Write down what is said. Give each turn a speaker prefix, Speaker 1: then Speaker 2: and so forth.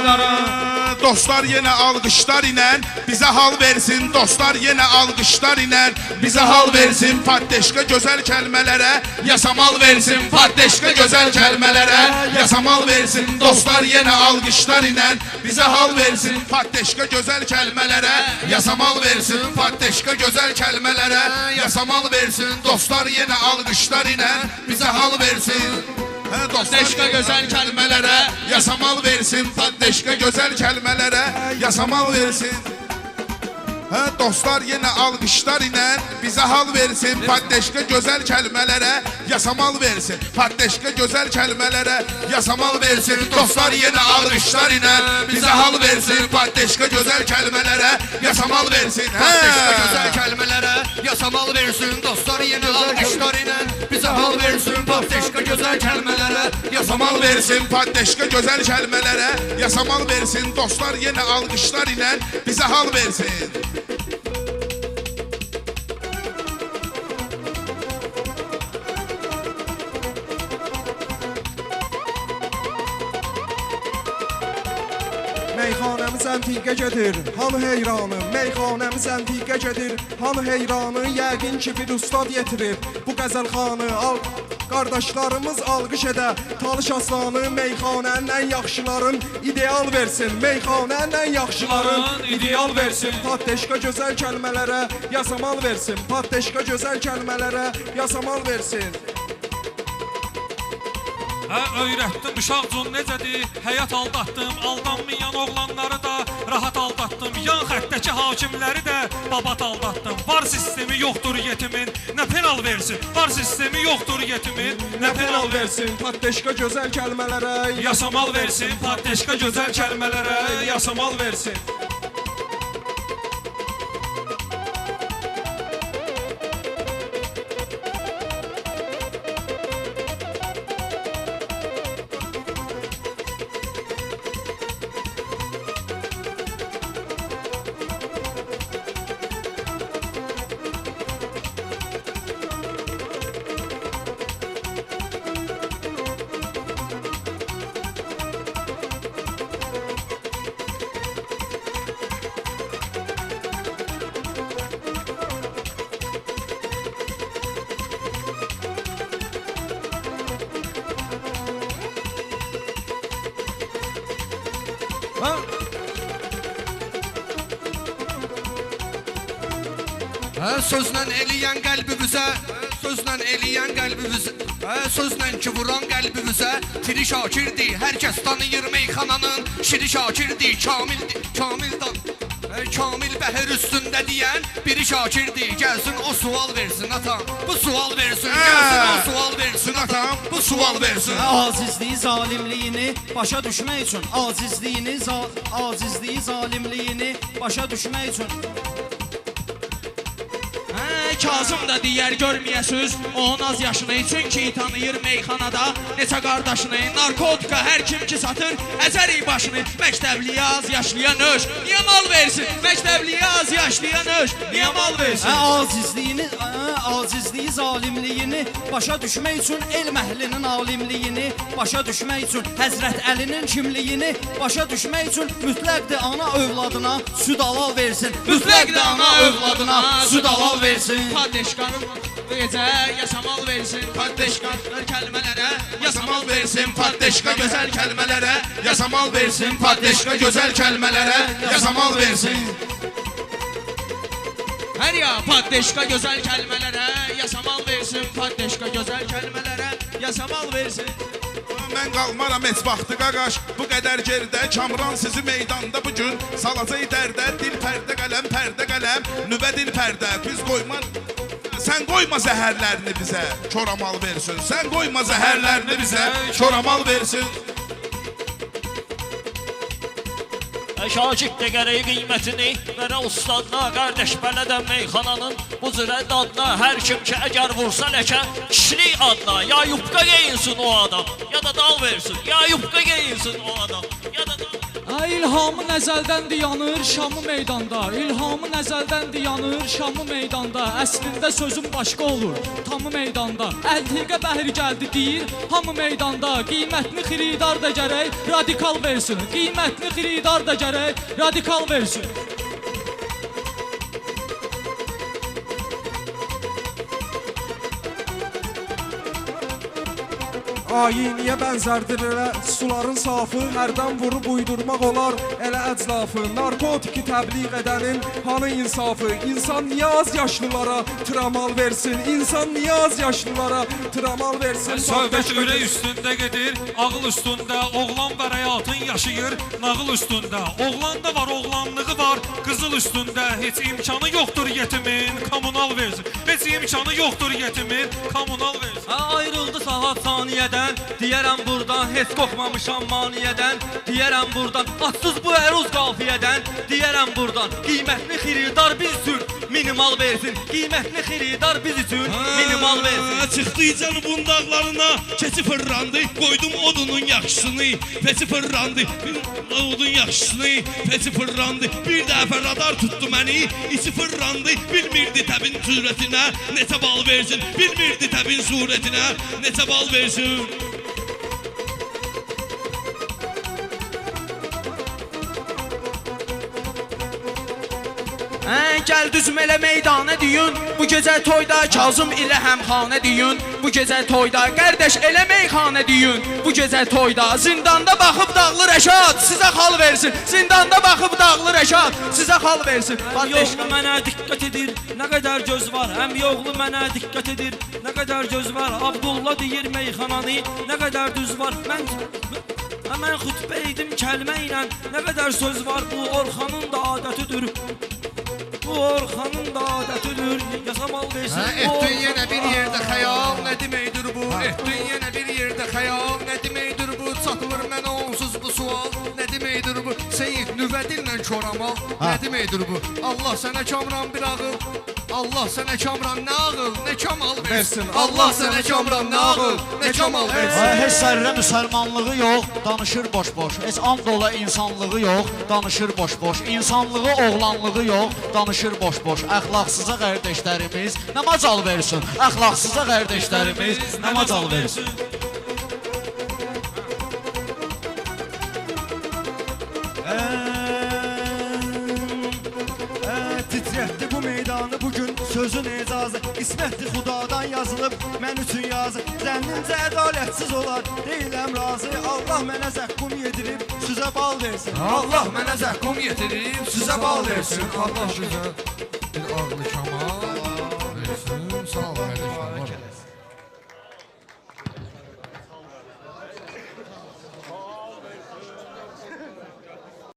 Speaker 1: qara.
Speaker 2: Dostlar yenə alqışlar ilə bizə hal versin. Dostlar yenə alqışlar ilə bizə hal versin. Patdeşka gözəl kəlmələrə yasamal versin. Patdeşka gözəl kəlmələrə yasamal versin. Dostlar yenə alqışlar ilə bizə hal versin. Patdeşka gözəl kəlmələrə yasamal versin. Patdeşka gözəl kəlmələrə yasamal versin. Dostlar yenə alqışlar ilə bizə hal versin. Patdeşka gözəl kəlmələrə yasamal versin. Patdeşka gözəl kəlmələrə yasamal versin. Dostlar yenə alqışlar ilə bizə hal versin. Patdeşka gözəl kəlmələrə yasamal versin. Patdeşka gözəl kəlmələrə yasamal versin. Dostlar yenə alqışlar ilə bizə hal versin. Patdeşka gözəl kəlmələrə yasamal versin.
Speaker 3: Patdeşka gözəl kəlmələrə yasamal versin. Dostlar yenə alqışlar ilə bizə hal versin. Patdeşka gözəl kəlmələrə
Speaker 2: yasamal versin. Patdeşka gözəl kəlmələrə yasamal versin. Dostlar yenə alqışlar ilə bizə hal versin.
Speaker 4: Meyxanəmiz əntiqə gedir, hamı heyranı. Meyxanəmiz əntiqə gedir, hamı heyranı. Yəqin ki bir ustad yetirib bu qəzəlxanı. Qardaşlarımız alqış edə Talış Aslanı. Meyxanənin ən yaxşıların ideal versin. Meyxanənin ən yaxşıların ideal versin. Patdeşka gözəl kəlmələrə yasamal versin. Patdeşka gözəl kəlmələrə yasamal versin.
Speaker 1: Öyrətdim uşaqcun necədir, həyat aldatdım. Aldanmayan oğlanları da rahat aldatdım. Yan xəttəki hakimləri də babat aldatdım. Var sistemi yoxdur yetimin, nə penal versin. Var sistemi yoxdur yetimin, nə penal versin.
Speaker 4: Patdeşka gözəl kəlmələrə
Speaker 1: Yasamal versin, patdeşka gözəl kəlmələrə yasamal versin.
Speaker 3: Sözlə eləyən qəlbimizə, sözlə eləyən qəlbimizə, sözlə ki vuran qəlbimizə. Piri Şakirdir, hər kəs tanıyır meyxananın. Şiri Şakirdir, Kamildir, Kamil bəhər üstündə deyən Piri Şakirdir. Gəlsin o sual versin atam, bu sual versin. Gəlsin o sual versin atam, bu sual versin.
Speaker 5: Acizliyi, zalimliyini başa düşmək üçün, acizliyi, zalimliyini başa düşmək üçün.
Speaker 6: Kazım da deyər görməyəsiz onun az yaşını. Çünki tanıyır meyxanada neçə qardaşını. Narkotika hər kim ki satır əzərik başını. Məktəbliyə az yaşlayan öş niyə mal versin? Məktəbliyə az yaşlayan öş niyə mal versin?
Speaker 5: Acizliyi, zalimliyini başa düşmək üçün, elm əhlinin alimliyini başa düşmək üçün, Həzrət Əlinin kimliyini başa düşmək üçün mütləqdir ana övladına süd alal versin. Mütləqdir ana övladına süd alal versin.
Speaker 6: Patdeşkanın gecə yasamal versin. Patdeşka kəlmələrə
Speaker 2: yasamal versin. Patdeşka gözəl kəlmələrə yasamal versin. Patdeşka gözəl kəlmələrə yasamal versin.
Speaker 6: hər ya patdeşka gözəl kəlmələrə yasamal versin. Patdeşka gözəl kəlmələrə yasamal versin.
Speaker 2: Mən qalmaram heç vaxtı qaqaş. Bu qədər geridə Kamran sizi meydanda bugün salacaq dərdə. Dil pərdə qələm, nüvə dil pərdə. Biz qoyma, sən qoyma zəhərlərini bizə, çoramal versin. Sən qoyma zəhərlərini bizə, çoramal versin.
Speaker 7: Şagird də gərək qiymətini verə ustadına. Qardaş bələdə meyxananın bu cürə dadına. Hər kim ki əgər vursa ləkə kişilik adına. Ya yupqa geyinsin o adam, ya da dal versin. Ya yupqa geyinsin o adam, ya da dal.
Speaker 8: İlhamı nəzəldən yanır Şamı meydanda. İlhamı nəzəldən yanır Şamı meydanda. Əslində sözüm başqa olur tamı meydanda. Əltiqə bəhri gəldi deyir hamı meydanda. Qiymətli xiridar da gərək radikal versin. Qiymətli xiridar da gərək radikal versin.
Speaker 4: Ayiniyə bənzərdir elə suların safı. Hərdən vurub uydurmaq olar elə əclafı. Narkotiki təbliğ edənin hanı insafı? İnsan niyə az yaşlılara tramal versin? İnsan niyə az yaşlılara tramal versin?
Speaker 1: Söhbət ürək üstündə gedir, ağıl üstündə. Oğlan var həyatın yaşayır, nağıl üstündə. Oğlanda var, oğlanlığı var, qızıl üstündə. Heç imkanı yoxdur yetimin, kommunal versin. Heç imkanı yoxdur yetimin, kommunal versin.
Speaker 5: Ayrıldı saat saniyədən. Deyərəm buradan, heç qorxmamışam maniyədən. Deyərəm buradan, atsız bu əruz qafiyədən. Deyərəm buradan, qiymətli xiridar biz üçün minimal versin. Qiymətli xiridar biz üçün minimal versin.
Speaker 6: Çıxdı Cənubun dağlarına, keçi fırrandı, qoydum odunun yaxşısını, peçi fırrandı, odun yaxşısını, peçi fırrandı. Bir dəfə radar tutdu məni, içi fırrandı, bilmirdi təbin surətinə, neçə bal versin, bilmirdi təbin surətinə, neçə bal versin. Gəl düzüm elə meydana düyün, bu gecə toyda Kazım ilə həmxanə düyün, bu gecə toyda qardaş elə meyxanə düyün, bu gecə toyda zindanda baxıb dağlı Rəşad sizə xal versin, zindanda baxıb dağlı Rəşad sizə xal versin.
Speaker 5: Yoxlu mənə diqqət edir, nə qədər göz var. Həm yoxlu mənə diqqət edir, nə qədər göz var. Abdullah deyir meyxananı, nə qədər düz var. Mən xütbə edim kəlmə ilə, nə qədər söz var. Bu Orxanın da adətidir. Bu Orxanın da adətidir. Yasamal versin.
Speaker 3: Etdin yenə bir yerdə xəyal, nə deməkdir bu? Etdin yenə bir yerdə xəyal, nə deməkdir bu? Çatılır mənə onsuz bu sual, nə deməkdir bu? Seyid nüvədillə çoramal, nə deməkdir bu? Allah sənə kamran bir ağıl, Allah sənə kamran nə ağıl, nə kamal versin. Allah sənə kamran nə ağıl, nə kamal versin.
Speaker 9: Heç zərrə müsəlmanlığı yox, danışır boş-boş. Heç and ola insanlığı yox, danışır boş-boş. İnsanlığı, oğlanlığı yox, danışır boş-boş. Əxlaqsıza qardaşlarımız nə macal versin? Əxlaqsıza qardaşlarımız nə macal versin?
Speaker 10: Titrətdi bu meydanı bugün sözün ecazı. İsmətli xudadan yazılıb mən üçün yazı. Zənnimcə ədalətsiz olar, deyiləm razı. Allah mənə zəqqum yedirib süzə bal versin.
Speaker 3: Allah mənə zəqqum yetirib sizə bal versin. Allah sizə bir ağlı kamal versin, sağ ol.